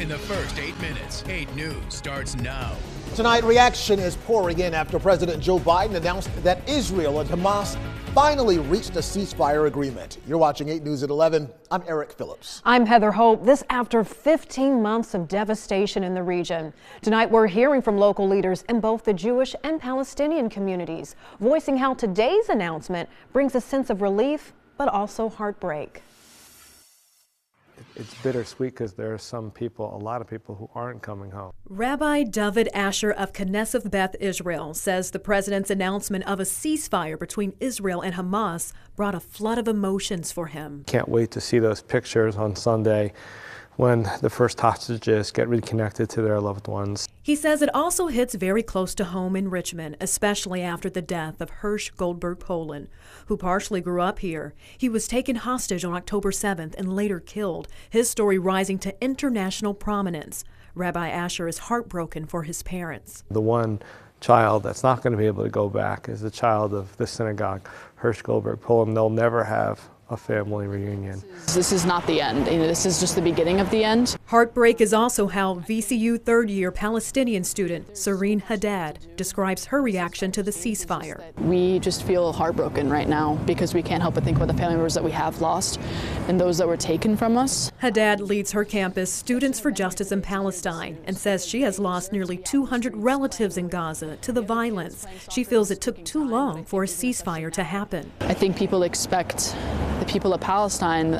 in the first 8 minutes. 8 News starts now. Tonight, reaction is pouring in after President Joe Biden announced that Israel and Hamas finally reached a ceasefire agreement. You're watching 8 News at 11. I'm Eric Phillips. I'm Heather Hope. This after 15 months of devastation in the region. Tonight, we're hearing from local leaders in both the Jewish and Palestinian communities, voicing how today's announcement brings a sense of relief, but also heartbreak. It's bittersweet because there are some people, a lot of people who aren't coming home. Rabbi David Asher of Knesset Beth Israel says the president's announcement of a ceasefire between Israel and Hamas brought a flood of emotions for him. Can't wait to see those pictures on Sunday when the first hostages get reconnected to their loved ones. He says it also hits very close to home in Richmond, especially after the death of goldberg-polin, who partially grew up here. He was taken hostage on October 7th and later killed, his story rising to international prominence. Rabbi Asher is heartbroken for his parents. The one child that's not going to be able to go back is the child of the synagogue, goldberg-polin. They'll never have a family reunion. This is not the end. This is just the beginning of the end. Heartbreak is also how VCU third-year Palestinian student Serene Haddad describes her reaction to the ceasefire. We just feel heartbroken right now because we can't help but think about the family members that we have lost and those that were taken from us. Haddad leads her campus Students for Justice in Palestine and says she has lost nearly 200 relatives in Gaza to the violence. She feels it took too long for a ceasefire to happen. I think people expect the people of Palestine,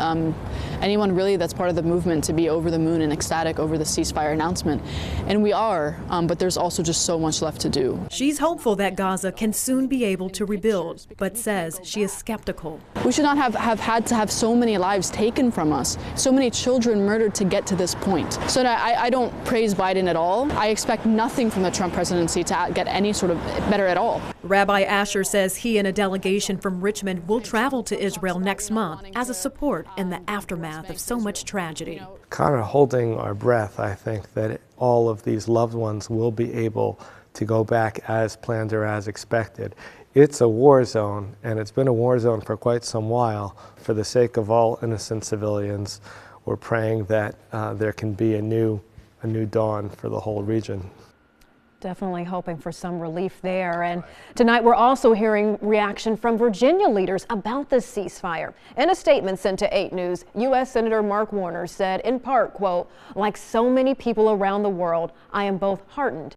anyone really that's part of the movement, to be over the moon and ecstatic over the ceasefire announcement. And we are, but there's also just so much left to do. She's hopeful that Gaza can soon be able to rebuild, but says she is skeptical. We should not have had to have so many lives taken from us, so many children murdered to get to this point. So I don't praise Biden at all. I expect nothing from the Trump presidency to get any sort of better at all. Rabbi Asher says he and a delegation from Richmond will travel to Israel next month as a support in the aftermath of so much tragedy. Kind of holding our breath, I think that all of these loved ones will be able to go back as planned or as expected. It's a war zone, and it's been a war zone for quite some while. For the sake of all innocent civilians, we're praying that there can be a new dawn for the whole region. Definitely hoping for some relief there. And tonight we're also hearing reaction from Virginia leaders about this ceasefire. In a statement sent to 8 News, U.S. Senator Mark Warner said in part, quote, "Like so many people around the world, I am both heartened